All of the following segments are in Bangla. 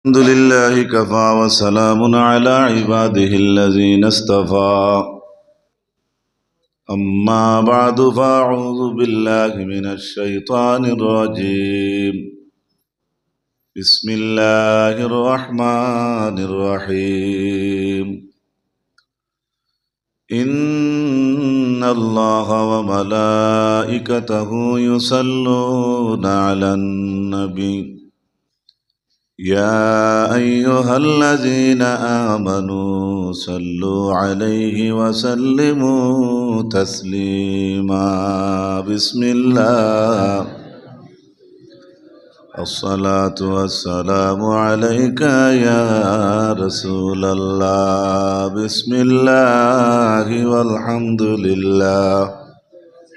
الحمد لله كفى وسلام على عباده الذين اصطفى أما بعد فأعوذ بالله من الشيطان الرجيم بسم الله الرحمن الرحيم إن الله وملائكته يصلون على النبي يا أيها الذين آمنوا صلوا عليه وسلموا تسليما بسم الله الصلاة والسلام عليك يا رسول الله بسم الله والحمد لله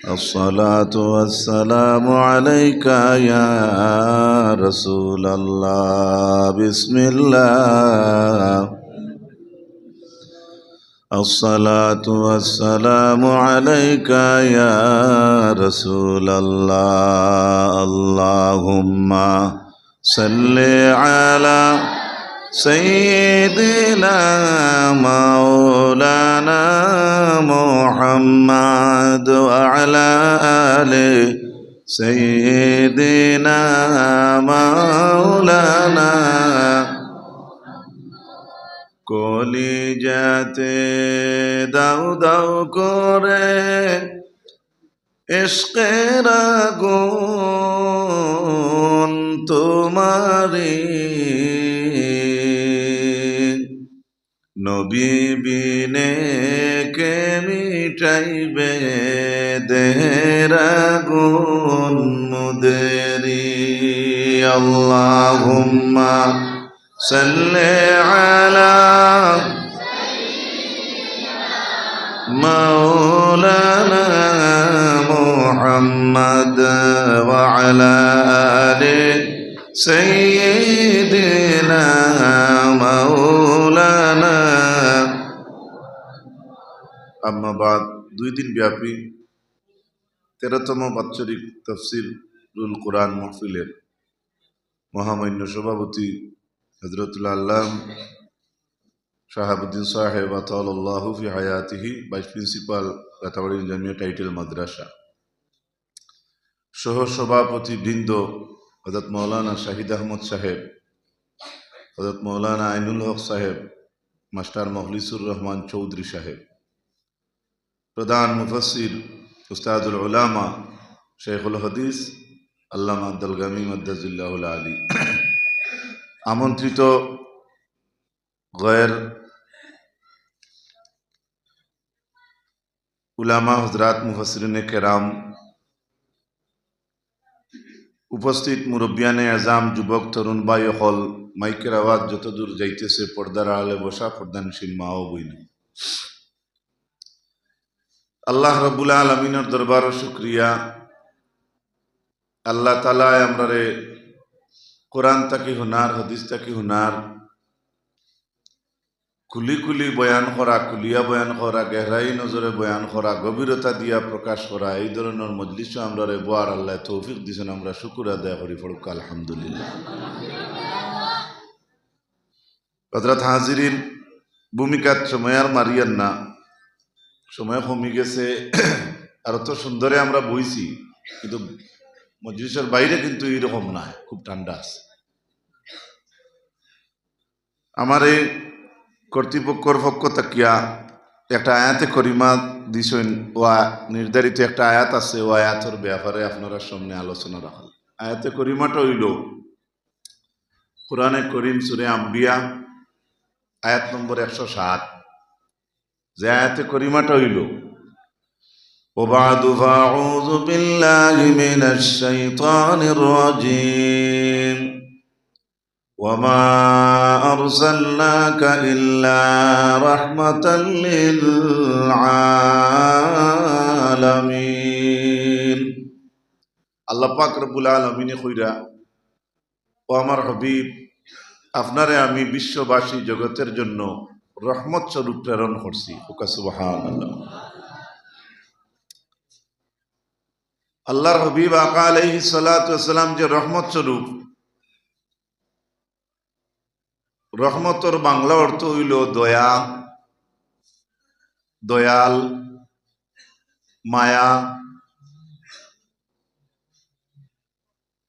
الصلاة والسلام عليك يا رسول الله بسم الله الصلاة والسلام عليك يا رسول الله اللهم صل على سيدنا مولانا محمد وعلى آله سيدنا مولانا কলিজাতে দাও দাও করে ইশকের আগুন তোমারি নবী বিনে কে মিটাইবে দেহের আগুন মুদেরি আল্লাহুম্মা সাল্লি আলা মাওলানা মুহাম্মদ ওয়া আলা আলি সাইয়্যিদিনা মাওলানা আম্মা বাদ। 2 দিন ব্যাপী 13তম বাৎসরিক তাফসীরুল কুরআন মাহফিলের মহামান্য সভাপতি হযরতুল আল্লাম শাহাবুদ্দিন সাহেব আতালাল্লাহু ফি হায়াতিহি, ভাইস প্রিন্সিপাল রাতাবাড়ি জামিয়া টাইটেল মাদ্রাসা, সহ সভাপতি বৃন্দ হযরত মৌলানা শাহিদ আহমদ সাহেব, হযরত মৌলানা আইনুল হক সাহেব, মাস্টার মখলিসুর রহমান চৌধুরী সাহেব, প্রধান মুফাসসির উস্তাদুল উলামা শেখুল হাদিস আল্লামা আব্দুল গামী মাদ্দাজিল্লাহুল আলী, আমন্ত্রিত গয়ের উলামা হযরত মুফাসসিরিনে কেরাম, উপস্থিত মুরব্বিয়ানে আজাম, যুবক তরুণ ভাই হল, মাইকের আওয়াজ যতদূর যাইতেছে পর্দার আড়ালে বসা পর্দানশীল মা ও বইন, আল্লাহ রাব্বুল আলামিনের দরবারে শুকরিয়া। আল্লাহ তাআলা আমরারে কোরআন তাকি হুনার, হাদিস তাকি হুনার, কুলি কুলি বয়ান করা, কুলিয়া বয়ান করা, গেহরাই নজরে বয়ান করা, গভীরতা দিয়া প্রকাশ করা, এই ধরনের মজলিসও আমরারে বোয়ার আল্লাহ তৌফিক দিয়েছেন। আমরা শুকর আদায় করি পড়ুক আলহামদুলিল্লাহ। হযরত হাজিরিন, ভূমিকাত সময় আর মারিয়ান না, সময় কমে গেছে। আর তো সুন্দরে আমরা বইছি, কিন্তু মজলিসের বাইরে কিন্তু এইরকম না, খুব ঠান্ডা আছে। আমার এই কর্তৃপক্ষর পক্ষ তাকিয়া একটা আয়াতে করিমা দিছেন, ও নির্ধারিত একটা আয়াত আছে, ও আয়াতের ব্যাপারে আপনারা সামনে আলোচনা রাখল। আয়াতে করিমাটা হইল কুরআনে করিম সূরা আম্বিয়া আয়াত নম্বর 107। যে আয়াতে করিমাটা হইল ওয়াবাদু ফাউযু বিল্লাহি মিনাশ শাইতানির রাজীম ওয়ামা আরসালনাকা ইল্লা রাহমাতাল লিল আলামিন। আল্লাহ পাক রব্বুল আলামিনে কইরা, ও আমার হাবিব, আপনারে আমি বিশ্ববাসী জগতের জন্য রহমত স্বরূপ প্রেরণ করছি। সুবহানাল্লাহ। আল্লাহর হাবিব আকা আলাইহিস সালাতু ওয়াস সালাম যে রহমত স্বরূপ, রহমতর বাংলা অর্থ হইল দয়া, দয়াল, মায়া।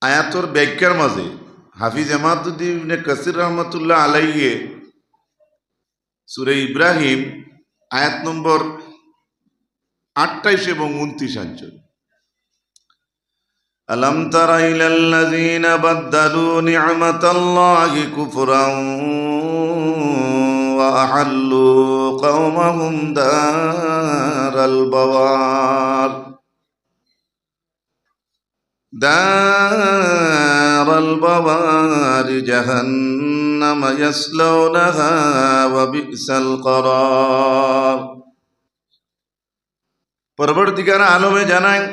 আয়াতর ব্যাখ্যার মাঝে হাফিজ এমাদুদ্দিন ইবনে কাসির রহমতুল্লাহ আলাইহি সূরা ইব্রাহিম আয়াত নম্বর 28 এবং 29 আনছেন। আলম তারা ইলাল্লাযীনা বাদদালু নি'মাতাল্লাহি কুফরান ওয়া আহাল্লু কওমাহুম দারাল বাওয়ার দারাল বাওয়ার জাহান্নাম ইয়াসলাউনাহা ওয়া বি'সাল করার। পরবর্তীকার আলমে জানায়,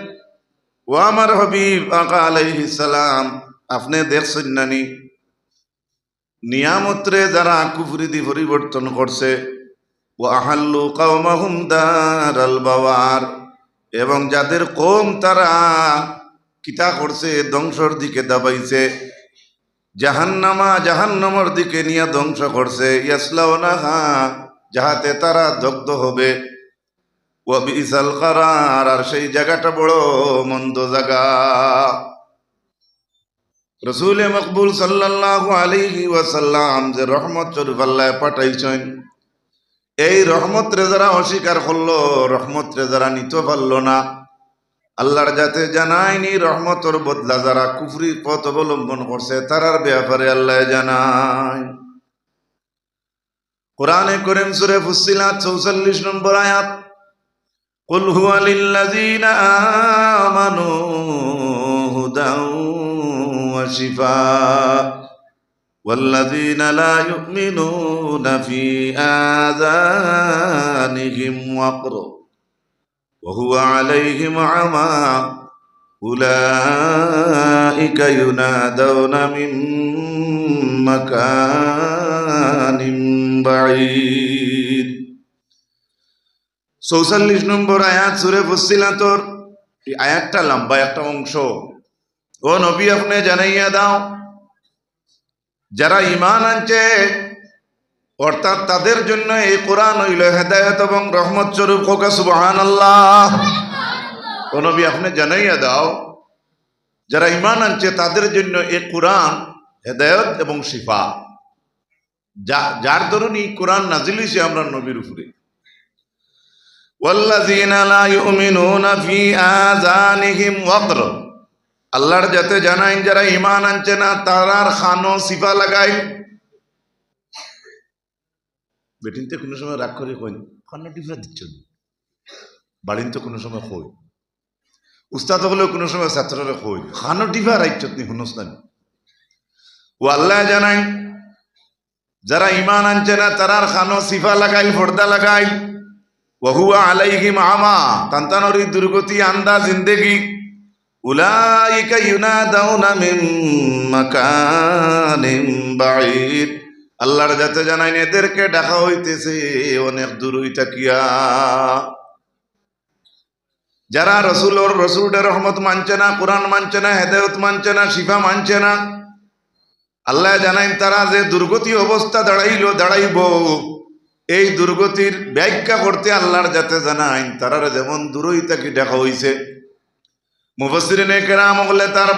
ও আমার হাবিব আকা আলাইহিস সালাম, আপনি দেখছেন নানি নিয়ামতরে যারা কুফরি দি পরিবর্তন করছে, ও আহাল্লু কওমাহুম দারাল বাওয়ার, এবং যাদের কওম তারা কিতা করছে ধ্বংসর দিকে দাবাইছে, জাহান্নামের দিকে নিয়ে ধ্বংস করছে, ইয়াসলাউনাহা, যাহাতে তারা দগ্ধ হবে, ওয়া বিসাল করার, আর সেই জায়গাটা বড় মন্দ জায়গা। রসুল মকবুল সাল্লাল্লাহু আলাইহি ওয়াসাল্লাম যে রহমত শরীফ আল্লাহ পাঠাইছেন, এই রহমত রে যারা অস্বীকার করলো, রহমত রে যারা নিতে পারলো না, আল্লাহর যাতে জানায়নি রহমতর বদলা যারা কুফরি পথ অবলম্বন করছে তারার ব্যাপারে আল্লাহ জানায়। কোরআনে করিম সূরা ফুসসিলাত ৪৪ নম্বর আয়াত, কুল হুয়া লিল্লাযীনা আমানু হুদান ওয়া শিফাআ ওয়াল্লাযীনা লা ইউমিনুনা ফি আযানিহিম ওয়াকর ওয়া হুয়া আলাইহিম আমা উলাইকা ইউনাদাউনা মিন মাকানিম বাঈদ। ৪৪ নম্বর আয়াত সূরা ফুসসিলাতর এই আয়াতটা লম্বা একটা অংশ। ও নবী, আপনি জানাইয়া দাও যারা ঈমান আনছে, অর্থাৎ তাদের জন্য এই কোরআন হইল হেদায়েত এবং রহমত স্বরূপ। কোকা সুবহানাল্লাহ। ও নবী, আপনি জানাইয়া দাও যারা ঈমান আনছে তাদের জন্য এই কোরআন হেদায়েত এবং শিফা। যার দরুন এই কোরআন নাজিল হইছে আমরা নবীর উপরে। ওয়াল্লাযীনা লা ইউমিনুনা ফি আযানিহিম ওয়াকর, আল্লাহর যাতে জানাই যারা ঈমান আনছে না তারার খানো সিফা লাগাই। বেটিনতে কোনো সময় রাগ করে কই খানো টিফা দিচ্ছ, বাড়িতে কোনো সময় কই, উস্তাদ হলেও কোনো সময় ছাত্ররা কই খানো টিফা রাইচ্ছত নি শুনোস না। ও আল্লাহ জানাই যারা ঈমান আনছে না তারার খানো সিফা লাগাই, পর্দা লাগাই। ওয়া হুয়া আলাইহিম আমা, তান্তানরি দুর্গতি আন্দা জিন্দেগি। উলাইকা ইউনাদাউনা মিন মাকানিম বাঈদ, আল্লাহর যাতে জানাই এদেরকে ডাকা হইতেছে অনেক দূর হইতা কিয়া। যারা রসুলের রহমত মানছে না, কোরআন মানছে না, হেদায়েত মানছে না, শিফা মানছে না, আল্লাহ জানাই তারা যে দুর্গতি অবস্থা দাঁড়াইব, এই দুর্গতির ব্যাখ্যা করতে আল্লাহর যাতে জানাই তারার যেমন দূরই তাকে দেখা হইছে। মুফাসসিরিনে কেরাম বলে তার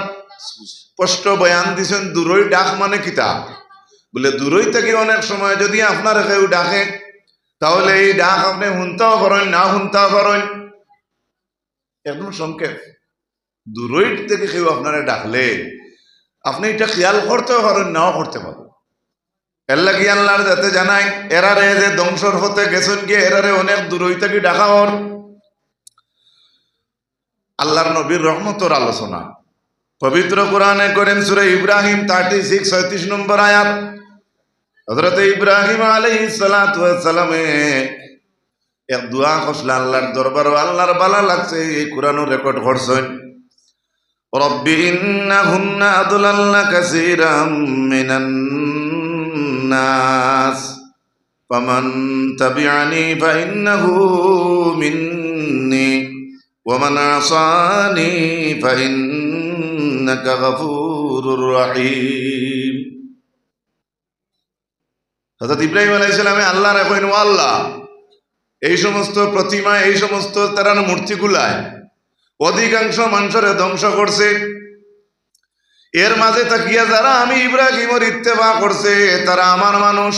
স্পষ্ট বয়ান দিছেন দূরই ডাক মানে কিতা। বলে দূরই থেকে অনেক সময় যদি আপনার কেউ ডাকে তাহলে এই ডাক আপনি শুনতেও পারেন, না শুনতেও পারেন। একদম সংক্ষেপ, দূরই থেকে কেউ আপনারা ডাকলে আপনি এটা খেয়াল করতেও পারেন, নাও করতে পারেন। এর লাগি আল্লাহর যাতে জানাই এরারে যে ধ্বংসর হতে গেছেন গিয়ে এরারে অনেক দূরই থেকে ডাকা হর। আল্লাহর নবীর রহমতর আলোচনা পবিত্র কোরআনে করিম সূরা ইব্রাহিম 36-37 নম্বর আয়াত। হযরত ইব্রাহিম আলাইহিস সালাতু ওয়াস সালামে এক দোয়া করলেন আল্লাহর দরবার, আল্লাহর ভালো লাগছে এই কোরআনও রেকর্ড করছেন। রব্বি ইন্নাহুন্না আদলালনা কাসীরাম মিনান নাস ফামান তাবিআনি ফাইন্নাহু মিন্নি ওয়া মান আসানি ফাইন্নাকা গফুরুর রহিম। হযরত ইব্রাহিম আলাইহিস সালামে আল্লাহর কইন, ও আল্লাহ, এই সমস্ত প্রতিমা, এই সমস্ত তারা মূর্তিগুলায় অধিকাংশ মানুষের ধ্বংস করছে, এর মাঝে তাকিয়া যারা আমি ইব্রাহিমের ইত্তেবা করছে তারা আমার মানুষ,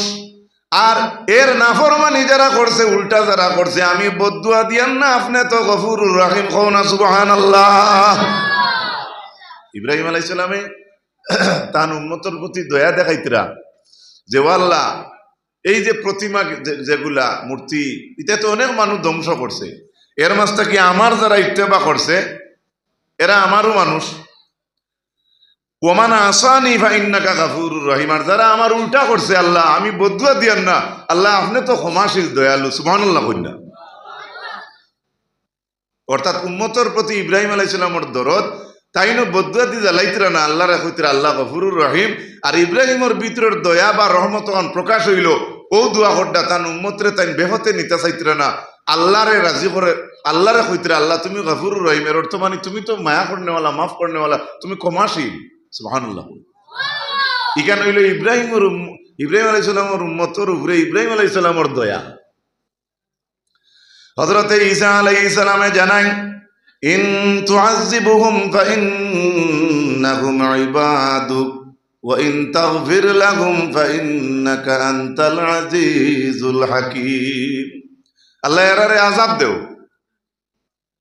আর এর নাফরমানি যারা করছে, উল্টা যারা করছে, আমি বদদুয়া দিয়ান না, আপনি তো গফুরুর রহিম, কও না সুবহানাল্লাহ। ইব্রাহিম আলাইহিস সালামে তার উম্মতের প্রতি দয়া দেখাইতরা যে ও আল্লাহ, এই যে প্রতিমা যেগুলা মূর্তি, এটা তো অনেক মানুষ ধ্বংস করছে, এর মাঝটা কি আমার যারা ইত্তেবা করছে এরা আমারও মানুষ, ওমান আসানি ফাইন্নাকা গাফুরুর রহিম, আর যারা আমার উল্টা করছে আল্লাহ আমি বদদুয়া দিয়ান না, আল্লাহ আপনি তো ক্ষমাশীল দয়ালু, সুবহানাল্লাহ কইনা। অর্থাৎ উম্মতের প্রতি ইব্রাহিম আলাইহিস সালামের দরদ, তাইনো বদদুয়া দি জ্বালাইতরা না, আল্লাহ রাখইতরা আল্লাহ গফুরুর রহিম। আর ইব্রাহিমের ভিতরের দয়া বা রহমত যখন প্রকাশ হইল, ও দোয়া হড্ডা তান উম্মতরে তাই বেহতে নিতে চাইতরা না, আল্লাহরে রাজি করে আল্লাহরে কইতরা আল্লাহ তুমি গফুরুর রহিম, এর অর্থ মানে তুমি তো মায়া করনেওয়ালা, মাফ করনেওয়ালা, তুমি ক্ষমাশীল, সুবহানাল্লাহ। ইখান হইল ইব্রাহিম আলাইহিস সালামের উম্মতের উপরে ইব্রাহিম আলাইহিস সালামের দয়া। হযরতে ঈসা আলাইহিস সালামে জানাই, ইন তুআযিবুহুম ফাইন্নাহুম ইবাদুক ওয়া ইন তাগফির লাহুম ফাইন্নাকা আনতাল আজিজুল হাকীম। আল্লাহ এরারে আযাব দেও,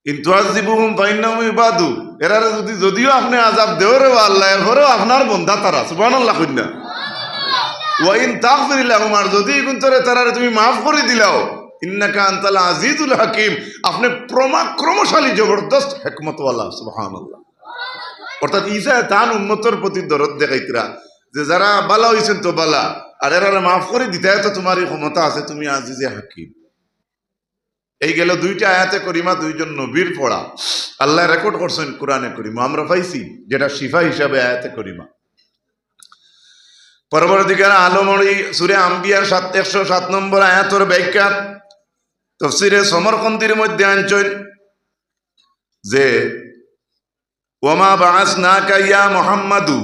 ইন তুআযিবুহুম ফাইন্নাহুম ইবাদুক, এরারে যদিও আপনি আযাব দেও রে আল্লাহ, এরপরেও আপনার বান্দা তারা, সুবহানাল্লাহ কইনা। ওয়া ইন তাগফির লাহুম, আর যদি গুনতরে তারারে তুমি মাফ করে দিলাও, ইন্নাকা আনতাল আজিজুল হাকীম, আপনি ক্রমশালী জবরদস্ত হিকমতওয়ালা, সুবহানাল্লাহ। অর্থাৎ ঈসা তান উম্মতের প্রতি দরদ দেখাইতরা যে যারা বালা হইছেন তো বালা, আর এরারে মাফ করে দিতে তো তোমারই ক্ষমতা আছে, তুমি আজিজে হাকীম। এই গেল দুইটা আয়াতে করিমা, দুইজন নবীর পড়া, আল্লাহ রেকর্ড করছেন কোরআনে করিমা, আমরা পাইছি যেটা শিফা হিসাবে আয়াতে করিমা। পরবর্তীকার আলমী সূরা আম্বিয়ার 107 নম্বর আয়াতের ব্যাখ্যা তাফসীরে সমরকন্দির মধ্যে আনছেন যে ওয়ামা বাআসনাকা ইয়া মুহাম্মাদু,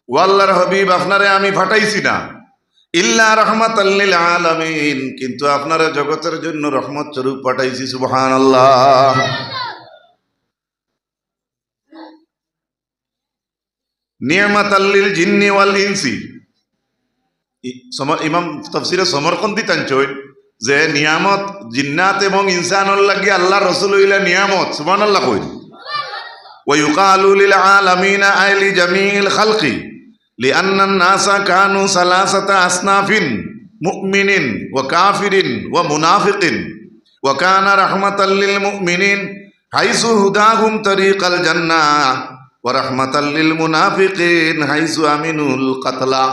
ও আল্লাহর হাবিব, আপনারে আমি পাঠাইছি না ইল্লা রাহমাতাল লিল আলামিন, কিন্তু আপনারা জগতের জন্য রহমত স্বরূপ পাঠাইছি, সুবহানাল্লাহ। নিয়ামাতাল লিল জিন্নি ওয়াল ইনসি, ইমাম তাফসীরে সমরকন্দি টানছেন যে নিয়ামত জিন্নাত এবং ইনসানর লাগি আল্লাহ রসুল হইলা নিয়ামত, সুবহানাল্লাহ কইল। ওয়া ইউকালু লিল আলামিনা আই লি জামিল খালকি লিআন্না নাসা কানু সালাসাতা আসনাফিন, মুমিনিন ওয়া কাফিরিন ওয়া মুনাফিকিন, ওয়া কানা রাহমাতাল লিল মুমিনিন হাইসু হুদাহুম তরিকাল জান্নাহ ওয়া রাহমাতাল লিল মুনাফিকিন হাইসু আমিনুল কাতলা।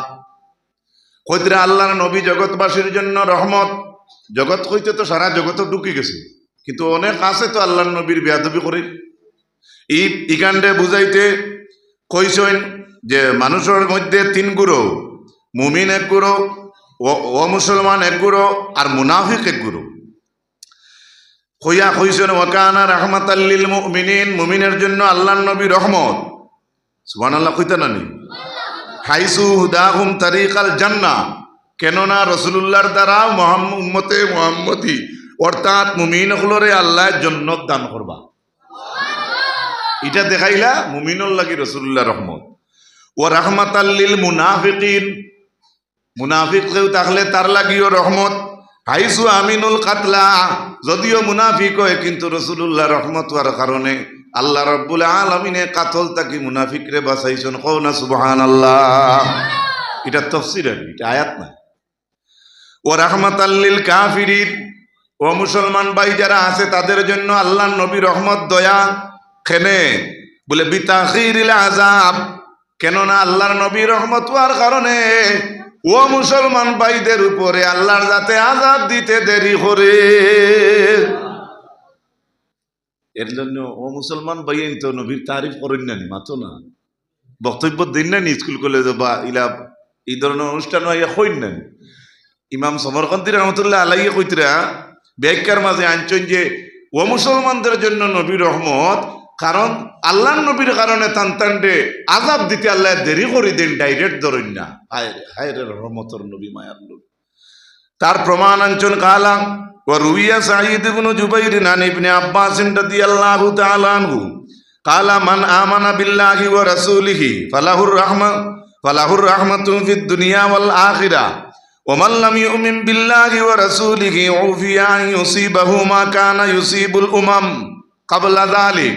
কইতরা আল্লাহর নবী জগৎবাসীর জন্য রহমত, জগৎ কইতে তো সারা জগৎ ঢুকি গেছে, কিন্তু অনেক আছে তো আল্লাহর নবীর বেয়াদবি করে। ইকান্ডে বুঝাইতে কইছেন যে মানুষের মধ্যে 3 গুরু, মুমিন 1 গুরু, ও মুসলমান 1 গুরু, আর মুনাফিক 1 গুরু। কইছেন ওয়াকানা রাহমাতাল লিল মুমিনিন, মুমিনের জন্য আল্লাহর নবী রহমত, সুবহানাল্লাহ কইতা নানি। হাইসু হুদাহুম তারিকাল জান্নাহ, কেননা রাসূলুল্লাহর দ্বারা উম্মতে মুহাম্মদী অর্থাৎ মুমিন হলরে আল্লাহ জান্নাত দান করবা, এটা দেখাইলা মুমিনুল লাগি রাসূলুল্লাহ রহমত। ও রাহমাতাল লিল মুনাফিকিন, মুনাফিক কেউ থাকলে তার লাগিও রহমত। হাইসু আমিনুল কাতলা, যদিও মুনাফিক হয় কিন্তু রাসূলুল্লাহ রহমত হওয়ার কারণে আল্লাহ রাব্বুল আলামিনে কাতল তাকি মুনাফিকরে বাঁচাইছেন, কও না সুবহানাল্লাহ। এটা তাফসীর, এটা আয়াত না। ও রাহমাতাল লিল কাফিরিন, ও মুসলমান ভাই যারা আছে তাদের জন্য আল্লাহর নবী রহমত দয়া, কেনে বলে বিতাখিরিল আযাব, কেননা আল্লাহর নবী রহমত হওয়ার কারণে ও মুসলমান ভাইদের উপরে আল্লাহর যাতে আযাব দিতে দেরি করে, এর জন্য ও মুসলমান ভাই তো নবীর তারিফ করেন না, মাতো না, বক্তব্য দিন না, স্কুল কলেজ বা ইলা এই ধরনের অনুষ্ঠান হইন না। ইমাম সমরকন্দি রহমতুল্লাহ আলাইহি কইতরা ব্যাখ্যার মাঝে আনছেন যে ও মুসলমানদের জন্য নবী রহমত, কারণ আল্লাহর নবীর কারণে তান্তান্ডে আযাব দিতে আল্লাহ দেরি করে দেন, ডাইরেক্ট ধরেন না। হায় হায় রে রহমতর নবী, মায়ার নবী, তার প্রমাণ আনছেন কালা ওয়া রুইয়া সাঈদ ইবনে জুবাইর আন ইবনে আব্বাস রাদিয়াল্লাহু তাআলা আনহু কালা মান আমানা বিল্লাহি ওয়া রাসূলিহি ফালাহুর রাহমাতু ফিদ দুনিয়া ওয়াল আখিরাহ ওয়া মান লাম ইউমিন বিল্লাহি ওয়া রাসূলিহি উফিয়া আন ইউসিবাহু মা কানা ইউসিবুল উমাম ক্বাবলা যালিক।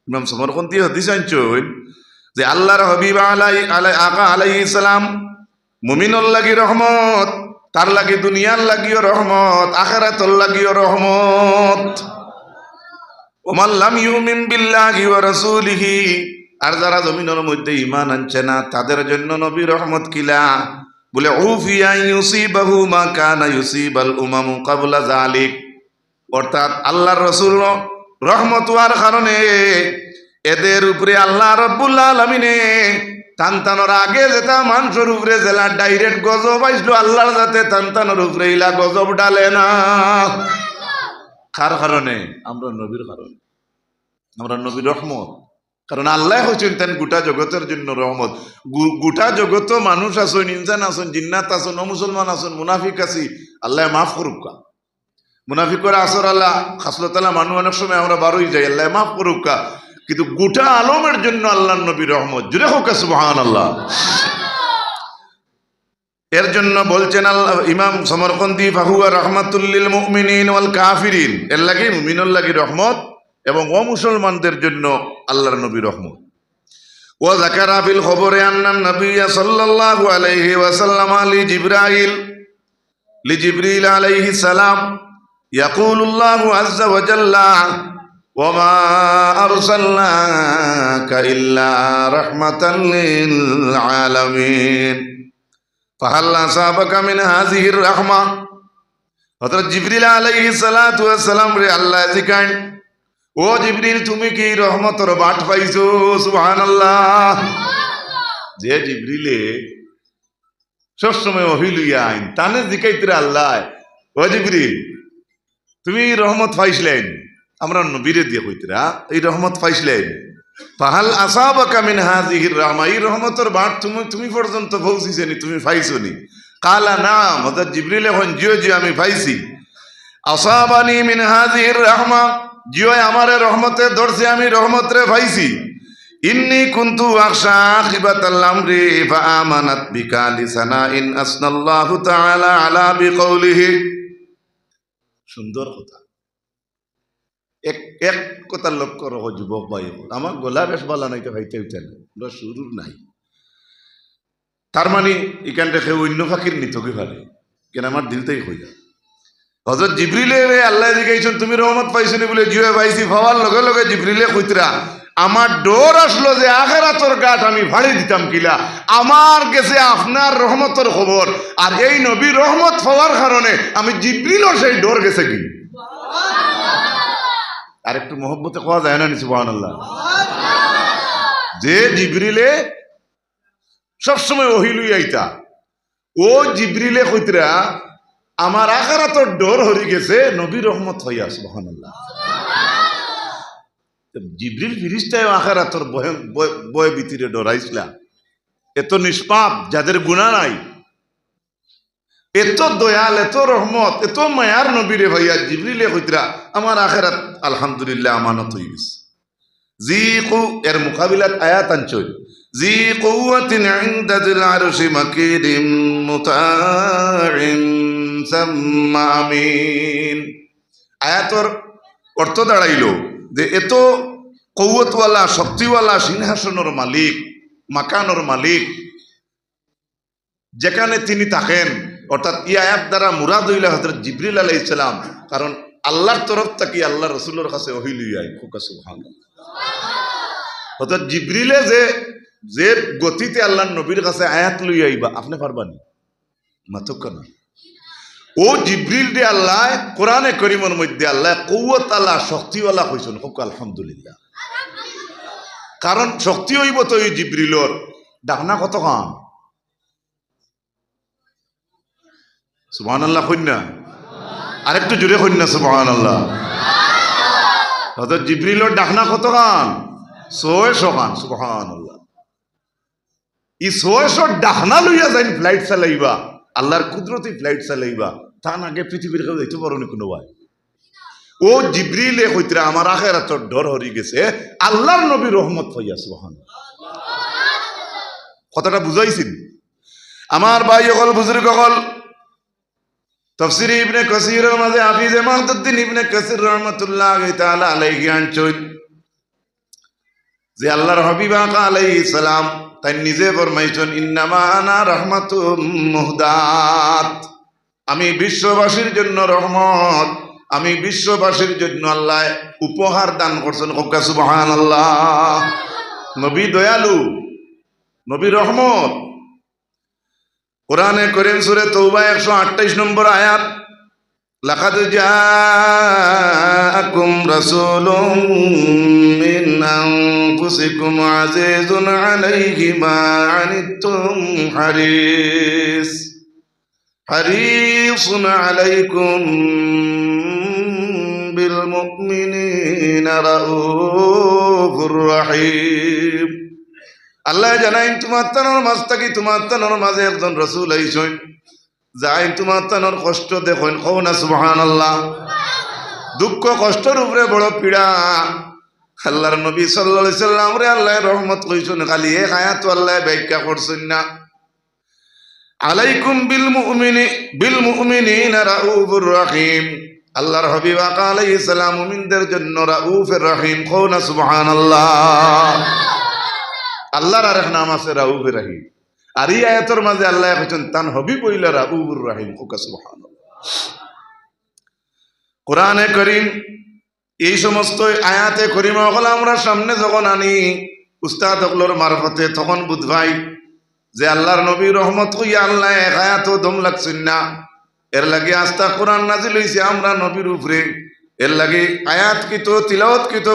ইমাম সমরকন্দি হাদিস আনছেন যে আল্লাহর হাবিব আলাইহিস সালাম মুমিনুল লাগি রহমত, তার লাগি দুনিয়ার লাগিও রহমত, আখিরাতুল লাগিও রহমত। ওমান লাম ইউমিন বিল্লাহি ওয়া রাসূলিহি, আর যারা জমিনের মধ্যে ঈমান আনছে না তাদের জন্য নবী রহমত কিলা বলে উফিয়া ইউসিবাহু মা কানা ইউসিবাল উমাম ক্বাবলা যালিক, অর্থাৎ আল্লাহর রাসূল রহমত হওয়ার কারণে এদের উপরে আল্লাহ রাব্বুল আলামিনে তান্তানোর আগে যেটা মানুষের উপরে জেলা ডাইরেক্ট গজব আইসলো, আল্লাহর যাতে তান্তানোর উপরে ইলা গজব ডালে না। কার কারণে? আমরা নবীর কারণে, আমরা নবীর রহমত। কারণ আল্লাহ হচ্ছেন তেন গোটা জগতের জন্য রহমত। গোটা জগত মানুষ আছেন, ইনসান আছেন, জিন্নাত আছেন, মুসলমান আছেন, মুনাফিক আছি, আল্লাহ মাফ করুকা। মুনাফিকরা আসর আল্লাহ খাসলতালা মানুষ অনেক সময় আমরা বারোই যাই, আল্লাহ মাফ করুকা। কিন্তু গোটা আলমের জন্য আল্লাহ নবী রহমত, জুড়ে হোক সুবহানাল্লাহ। এর জন্য বলছেন আল্লাহ ইমাম সমরকন্দি ফাহুয়া রাহমাতুল লিল মুমিনিন ওয়াল কাফিরিন, এর লাগি মুমিনুল লাগি রহমত এবং অমুসলমানদের জন্য আল্লাহর নবী রহমত। ওয়া যাকারা ফিল খবরে আন্নান নবী সাল্লাল্লাহু আলাইহি ওয়াসাল্লাম লিজিবরিল আলাইহিস সালাম ইয়াকুলুল্লাহু আযজা ওয়া জাল্লা ওয়া মা আরসালনাকা ইল্লা রাহমাতাল লিল আলামিন ফাহাল আসাবাকা মিন হাযিহির রাহমা। হযরত জিবরিল আলাইহিস সালাতু ওয়াস সালাম রে আল্লাহ জিকান, ও জিবরিল তুমি কি রহমতের বাট পাইছো? সুবহানাল্লাহ। যে জিবরিলে সবসময় ওহী লইয়া আইন তানে জিকাইতরা আল্লাহ, ও জিবরিল তুমি রহমত পাইছিলেন, আমরা নবীরে দিয়ে কইতরা এই রহমত পাইছিলেন। ফাহাল আসাবাকা মিন হাযিহির রাহমা, এই রহমতের বাট তুমি পর্যন্ত পৌঁছিছেনি, তুমি পাইছনি? কালা নাম, হযরত জিবরিল এখন জিও জিও আমি পাইছি। আসাবানি মিন হাযিহির রাহমা, জিও আমারে রহমতে ধরছে, আমি রহমতরে পাইছি। ইন্নী কুনতু আখশা আখিবাতাল আমরি ফাআমানাত বিকা লিসানাইন আসনাল্লাহু তাআলা আলা বিকৌলিহি। সুন্দর কথা, এক কথা লক্ষ্য রাখো যুবক ভাই, আমার গলা বেশ ভালো নাই তো ভাইতে উঠেন, আমরা শুরুর নাই। তার মানে এখান থেকে অন্য ফাঁকির নিতকে ফেলে কেন আমার দিলতেই হয়ে যায়। হযরত জিবরিলে আল্লাহ জিজ্ঞাসা তুমি রহমত পাইছনি বলে জিও পাইছি, ভাবার লগে লগে জিবরিলে কইতরা আমার ডর আসলো যে আখিরাতের গাঠ আমি ভাড়ি দিতাম কিলা, আমার কাছে আপনার রহমতের খবর, আর এই নবী রহমত হওয়ার কারণে আমি জিবরিলও সেই ডর গেছে কি। আর একটু মহব্বতে খাওয়া যায় না? সুবহানাল্লাহ। যে জিবরিলে সবসময় ওহী লই আইতা, ও জিবরিলে কইতরা আমার আখিরাতের ডর হরি গেছে, নবী রহমত হইয়া। সুবহানাল্লাহ। জিবরিল ফিরিস্তায় আখিরাতের বয় ভিতরে ডরাইছিলা, এত নিষ্পাপ যাদের গুনাহ নাই, এত দয়াল, এত রহমত, এত মায়ার নবীরে ভাইয়া জিবরিলে কইতরা আমার আখিরাত আলহামদুলিল্লাহ আমানত হয়ে গেছে। এর মোকাবিলাত আয়াত আনছই জি কুওয়াতিন ইনদা যিল আরশি মাকিরিম মুতাইন সাম্মা আমিন। আয়াতর অর্থ দাঁড়াইল যে এত কৌয়তওয়ালা, শক্তিওয়ালা, সিংহাসনের মালিক, মাকানোর মালিক, যেখানে তিনি থাকেন, অর্থাৎ এই আয়াত দ্বারা মুরাদ হইল হযরত জিবরিল আলাইহিস সালাম, কারণ আল্লাহর তরফ থেকে আল্লাহ রাসূলের কাছে ওহী লইয়া সুবহানাল্লাহ। অর্থাৎ জিবরিলে যে গতিতে আল্লাহর নবীর কাছে আয়াত লইয়া আইবা আপনি পারবানি মাতক না। ও জিবরিল দে আল্লাহ কোরআনে করিমের মধ্যে আল্লাহ কৌয়তওয়ালা, শক্তিওয়ালা কইছেন, হোক আলহামদুলিল্লাহ। কারণ শক্তি হইব তো এই জিবরিলর ডাকনা কত কাম। সুবহানাল্লাহ কইনা, আরেকটু জোরে কইনা সুবহানাল্লাহ। হযরত জিবরিলর ডাকনা কত কাম? 600 কাম। সুবহানাল্লাহ। এই 600 ডাকনা লইয়া যাইন ফ্লাইট চালাইবা, আল্লাহর কুদরতি ফ্লাইট চালাইবা তা আগে পৃথিবীর কেউ যাইতে পারো নি কোনো ভাই ও জিব্রিলে হইতে আমার আখেরাতর ডর হরি গেছে আল্লাহর নবী রহমত হইয়া সুবহানাল্লাহ কথাটা বুঝাইছেন আমার ভাই সকল বুজুর্গ সকল তাফসীর ইবনে কাসীরের মাঝে হাফিজ ইমামউদ্দিন ইবনে কাসীর রাহমাতুল্লাহি তাআলা আলাইহি আনছেন যে আল্লাহর হাবিব আলাইহিস সালাম তাই নিজে ফরমাইছেন ইন্নামা আনা রাহমাতুম মুহদাত আমি বিশ্ববাসীর জন্য রহমত আমি বিশ্ববাসীর জন্য আল্লাহ উপহার দান করছেন সুবহানাল্লাহ নবী দয়ালু নবী রহমত কোরআনে কারীম সূরা তাওবা 128 নম্বর আয়াত লাকাদ জাআকুম রাসূলুম মিন আনফুসিকুম আজিজুন আলাইহি মা আনিতুম হারিসুন আলাইকুম বিল মুমিনিনা রাউফুর রহিম আল্লাহ জানাইন তোমার তানোর মাঝ থাকি তোমার তানোর মাঝে একজন রসুল আইসেন যাই তোমার তানোর কষ্ট দেখেন কও না সুবহানাল্লাহ দুঃখ কষ্টের উপরে বড় পীড়া আল্লাহর নবী সাল্লাল্লাহু আলাইহি সাল্লাম রে আল্লাহ রহমত কইছেন খালি এক আয়াত আল্লাহ ব্যাখ্যা করছেন না আলাইকুম বিল মুমিনিনা রাউফুর রহিম আল্লাহর হাবিব আলাইহিস সালাম মুমিনদের জন্য রাউফুর রহিম কও না সুবহানাল্লাহ আল্লাহর আরেক নাম আছে রাউফুর রহিম আর এই আয়াতের মাঝে আল্লাহ কইছেন তান হাবিব হইলা রাউফুর রহিম কোকা সুবহানাল্লাহ কোরআনে কারীম এই সমস্ত আয়াতে কারীমা ওগুলো আমরা সামনে যখন আনি উস্তাদ ওগুলোর মারফতে তখন বুঝবাই যে আল্লাহর নবী রহমত হইয়া আল্লাহ এক আয়াতও দম লাগছেন না এর লাগে আস্তা কোরআন নাজিল হইছে আমরা নবীর উপরে এর লাগে আয়াত কিত তিলাওয়াত কিত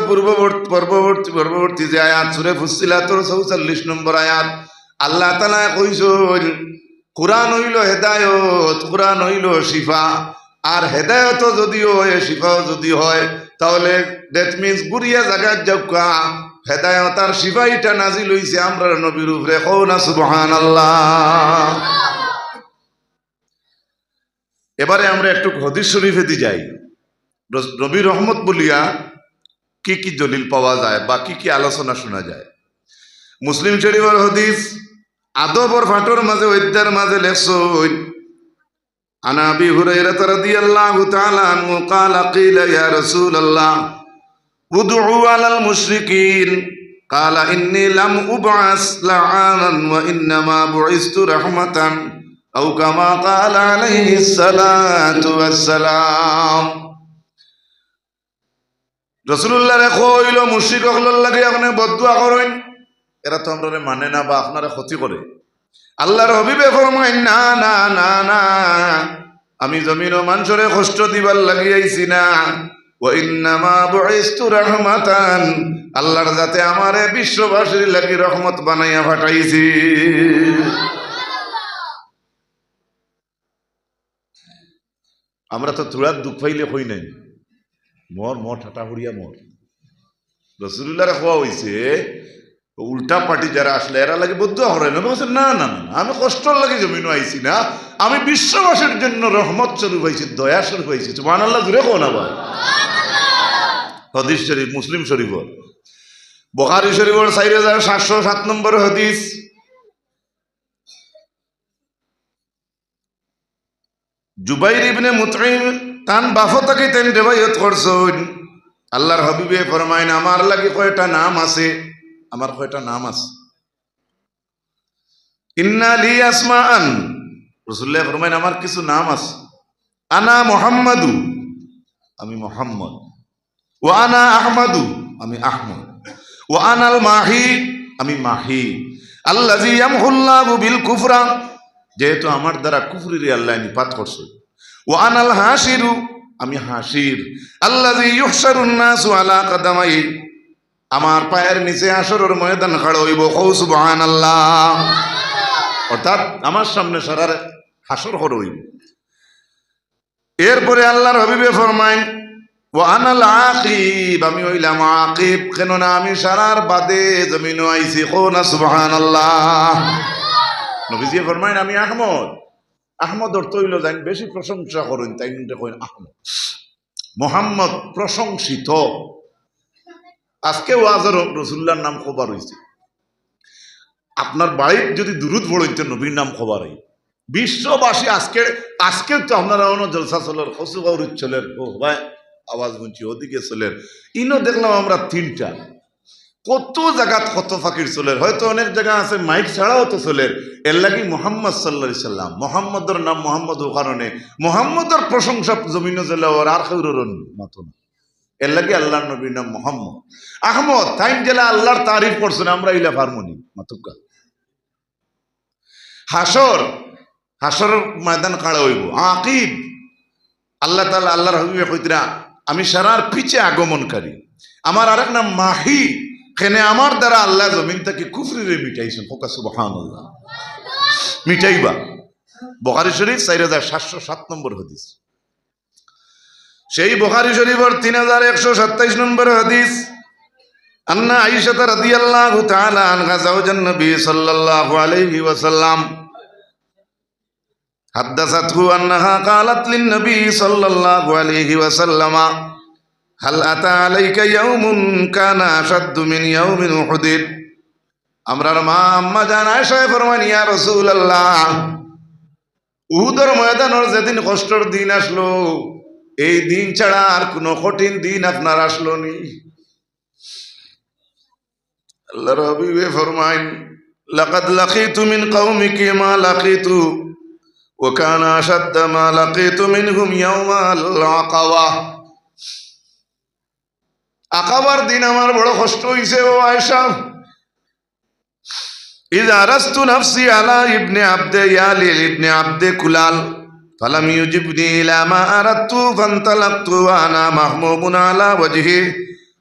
পূর্ববর্তী যে আয়াত সূরা ফুসসিলাতের 44 নম্বর আয়াত আল্লাহ তাআলা কইছেন কোরআন হইল হেদায়েত কোরআন হইল শিফা আর হেদায়েত যদি হয় শিফাও যদি হয় তাহলে দ্যাট মিন্স গুরিয়া জায়গায় যাওকা হেদায়েত আর শিফা এটা নাজিল হইছে আমরা নবীর উপরে কও না সুবহানাল্লাহ এবারে আমরা একটু হাদিস শরীফে দি যাই নবী রহমত বলিয়া কি কি দলিল পাওয়া যায় বা কি কি আলোচনা শোনা যায় মুসলিম শরীফের হাদিস আদবর ফাটর মাঝে অধ্যায়ের মাঝে লেখছেন আন আবি হুরায়রা রাদিয়াল্লাহু তাআলা আনহু قال قيل يا رسول الله ادعوا على المشركين قال إني لم أبعث لعانا وإنما بعثت رحمة أو كما قال عليه الصلاة والسلام রাসূলুল্লাহ রে কইলো মুশরিক হকলর লাগে আপনি বদদুয়া করেন এরা তো আমরা মানে না বা আপনারা ক্ষতি করে আল্লাহর হাবিবে ফরমায় না না না না আমি জমিন ও মানুষের কষ্ট দিবার লাগি আইছি না ওয়া ইন্নামা বুইস্তু রাহমাতান আল্লাহর যাতে আমারে বিশ্ববাসীর লাগি রহমত বানাইয়া পাঠাইছি আমরা তো তুড়ার দুঃখ পাইলে হই নাই মর ঠাটা হরিয়া মর রাসূলুল্লাহর খাওয়া হইছে উল্টা পার্টি যারা আসলে এরা লাগে বদুয়া করে না বলছে না না না আমি কষ্ট লাগে জমিনও আইছি না আমি বিশ্ববাসীর জন্য রহমত স্বরূপ হয়েছি দয়া স্বরূপ হয়েছি সুবহানাল্লাহ জুড়ে কোন আবার হাদিস শরীফ মুসলিম শরীফ বুখারী শরীফের 4707 নম্বর হাদিস জুবাইর ইবনে মুতঈম তান বাফতাকে তেন রিওয়ায়াত করছেন আল্লাহর হাবিবে ফরমায়েন আমার লাগি কয়টা নাম আছে আমার কয়টা নাম আছে ইন্না লি আসমান রাসূলুল্লাহ ফরমায়েন আমার কিছু নাম আছে আনা মুহাম্মাদু আমি মুহাম্মদ ওয়া আনা আহমাদু আমি আহমদ ওয়া আনাল মাহি আমি মাহি আল্লাযী ইয়ামহুল্লাহু বিল কুফরা যেহেতু আমার দ্বারা কুফরির আল্লাহ নিপাত করছে ওয়া আনাল হাসিরু আমি হাসির আল্লাযী ইউহশারুন নাসু আলা কদামাই আমার পায়ের নিচে হাসরের ময়দান খাড়া হইব কও সুবহানাল্লাহ অর্থাৎ আমার সামনে সারার হাসর হর হইব এরপরে আল্লাহর হাবিবে ফরমায় ওয়া আনাল আকিব আমি হইলাম আকিব কেননা আমি সারার বাদে জমিনও আইছি কও না সুবহানাল্লাহ নবীজি ফরমায় আমি আহমদ আহমদ অর্থ হইল যাই বেশি প্রশংসা করেন তাই কইন আহমদ। মোহাম্মদ প্রশংসিত। আজকে ওয়াজের রসুল্লাহর নাম খবর হয়েছে। আপনার বাড়ির যদি দুরুদ পড়ইতে নবীর নাম খবর হয় বিশ্ববাসী। আজকে তো আপনারা জলসা চলের হসুবাউর চলের ও ভাই আওয়াজ শুনছি ওদিকে চলের ইনো দেখলাম আমরা তিনটা। কত জায়গা কত ফাঁকির চলের, হয়তো অনেক জায়গা আছে মাইক ছাড়াও তো চলের। এর লাগি মোহাম্মদ সাল্লাল্লাহু আলাইহি সাল্লাম, মোহাম্মদের নাম মোহাম্মদ ও কারণে মোহাম্মদের প্রশংসা জমিন জেলাওয়ার আর কেউর মাতো না। এর লাগে আল্লাহর নবীর নাম মোহাম্মদ। আহমদ তাইন জেলা আল্লাহর তারিফ করছেন, আমরা ইলা ফার্মনি মাতুকা। হাসর ময়দান কাড়া হইব আকিব। আল্লাহ তাআলা আল্লাহর হাবিবে কইতরা আমি সারার পিছে আগমনকারী। আমার আরেক নাম মাহি, কেনে আমার দ্বারা আল্লাহ জমিন থেকে কুফরিরে মিটাইছেন। ফোকা সুবহানাল্লাহ। মিটাইবা। বুখারী শরীফ 4707 নম্বর হাদিস। সেই বুখারী শরীফের 3127 নম্বর হাদিস। আন্না আয়েশা রাদিয়াল্লাহু তাআলা আনহা জাওজান নবী সাল্লাল্লাহু আলাইহি ওয়াসাল্লাম হাদাসাতহু আন্নাহা ক্বালাত লিন নবী সাল্লাল্লাহু আলাইহি ওয়াসাল্লাম হাল আতা আলাইকা ইয়াউমুন কানা আশাদ্দু মিন ইয়াউমিন উহুদ। আমরার মা আম্মা জান আয়েশা ফরমান ইয়া রাসূলুল্লাহ, উহুদের ময়দানের যেদিন কষ্টের দিন আসলো এই দিন ছাড়া আর কোনো কঠিন দিন আপনার আসলো নি? আল্লাহর হাবিবে ফরমাইন লাকাদ লাকিতু মিন কওমিকি মা লাকিতু ওয়া কানা আশাদ্দা মা লাকিতু মিনহুম ইয়াওমাল আকাওয়া। আকাবার দিন আমার বড় কষ্ট হইছে ও আয়েশা। ইযা আরাস্তু নাফসি আলা ইবনে আবদে ইয়ালিল ইবনে আবদে কুলাল ফালাম ইউজিবনি ইলা মা আরাদতু ফান্তালাকতু ওয়া আনা মাহমুমুন আলা ওয়াজহি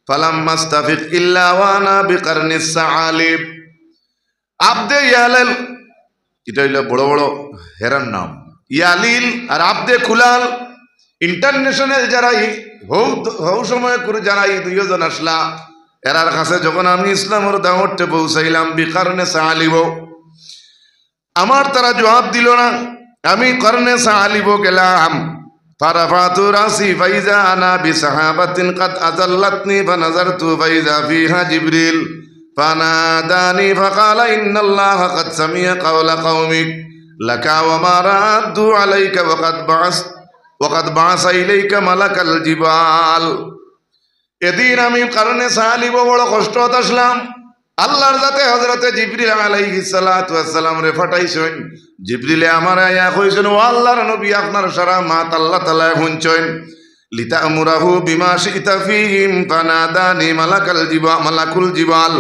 ফালাম মাস্তাফিক ইল্লা ওয়া আনা বিকারনিস সাআলিব। আবদে ইয়ালিল এটা হইল বড় বড় হেরার নাম। ইয়ালিল আর আবদে কুলাল ইন্টারন্যাশনাল যারা হৌ সময় করে যারা এই দুইজন আসলা এরার কাছে যখন আমি ইসলামের দাওয়াতটা পৌঁছাইলাম বিকারনে সাআলিব, আমার তারা জবাব দিল না। আমি করনে সাআলিব গেলাম। ফারাফাতু রাসি ফাইজা আনা বিসাহাবাতিন কাদ আযাল্লাতনি ফানাযারতু ফাইজা ফিহা জিবরিল ফানাদানি ফাকালা ইন্নাল্লাহা কাদ সামিআ কাওলা কওমিক লাকা ওয়া মা রাদ্দু আলাইকা ওয়াকাদ বাআসা ইলাইকা মালাকাল জিবাল। এদিন আমি কারণে সাআলিব বড় কষ্ট আসলাম। আল্লাহর যাতে হযরতে জিবরিল আলাইহিস সালাতু ওয়াস সালাম রে ফাটাইছেন। জিবরিলে আমার আয়া কইছেন ও আল্লাহর নবী আপনার সারা মাত আল্লাহ তাআলা শুনছেন। লিতা'মুরাহু বিমা শি'তা ফীহিম ফানাদানি মালাকুল জিবাল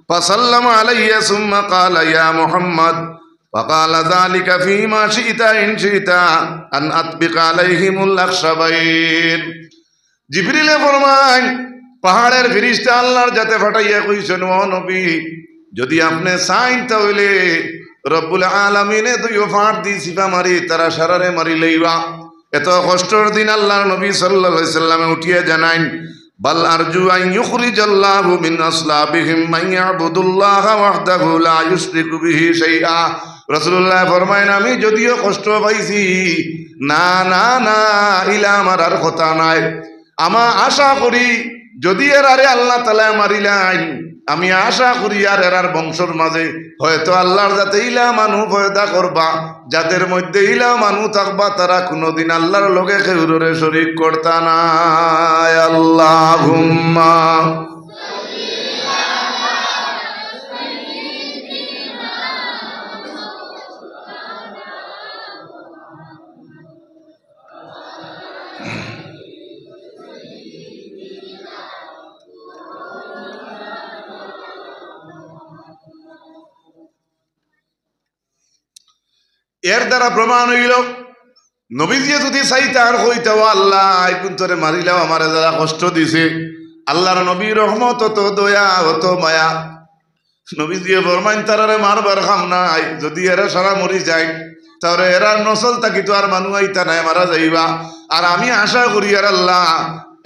ফাসাল্লামা আলাইয়া সুম্মা ক্বালা ইয়া মুহাম্মদ ফাকালা যালিকা ফীমা শি'তা ইন শি'তা আন আতবিকা আলাইহিমুল আখশাবাইন। জিবরিলে ফরমায় পাহাড়ের ফেরেশতা আল্লাহর যাতে ফাটাইয়া কইছেন ও নবী যদি আপনি চাইন তাহলে রব্বুল আলামিনে দুই ফাঁট দি সিফা মারি তারা সারারে মারি লইবা। এত কষ্টের দিন আল্লাহর নবী সাল্লাল্লাহু আলাইহি সাল্লামে উঠিয়ে জানাইন বাল আরজু আন ইউখরিজাল্লাহু মিন আসলাবিহিম মান ইয়াবুদুল্লাহা ওয়াহদাহু লা ইউশরিকু বিহি শাইআ। রাসূলুল্লাহ ফরমায়েন আমি যদিও কষ্ট পাইছি না না না ইলা আমার আর কথা নাই। আমা আশা করি যদি এরারে আল্লাহ তাআলা মারিলাই আমি আশা করি আর এরার বংশর মাঝে হয়তো আল্লাহর যাতে ইলা মানু পয়দা করবা যাদের মধ্যে ইলা মানু থাকবা তারা কোনোদিন আল্লাহর লগে কেউরে শরীক করতা না। আল্লাহুম্মা এর দ্বারা প্রমাণ হইল নবীজি যদি চাইতে আর হইতে আল্লাহ এখন তোরে মারিলেও আমার যারা কষ্ট দিছে আল্লাহর নবী রহমত অত দয়া অত মায়া। নবীজি ফরমাইন তারারে মারবার খাম নাই, যদি এরা সারা মরি যায় তাহলে এরার নসল থাকি তো আর মানুষ আইতা নাই মারা যাইবা। আর আমি আশা করি আর আল্লাহ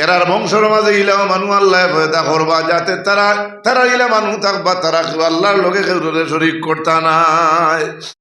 এরার বংশের মাঝে ইলাও মানুষ আল্লাহ পয়দা করবা যাতে তারা ইলা মানুষ থাকবা তারা আল্লাহর লগে কেউ শরীক করতা নাই।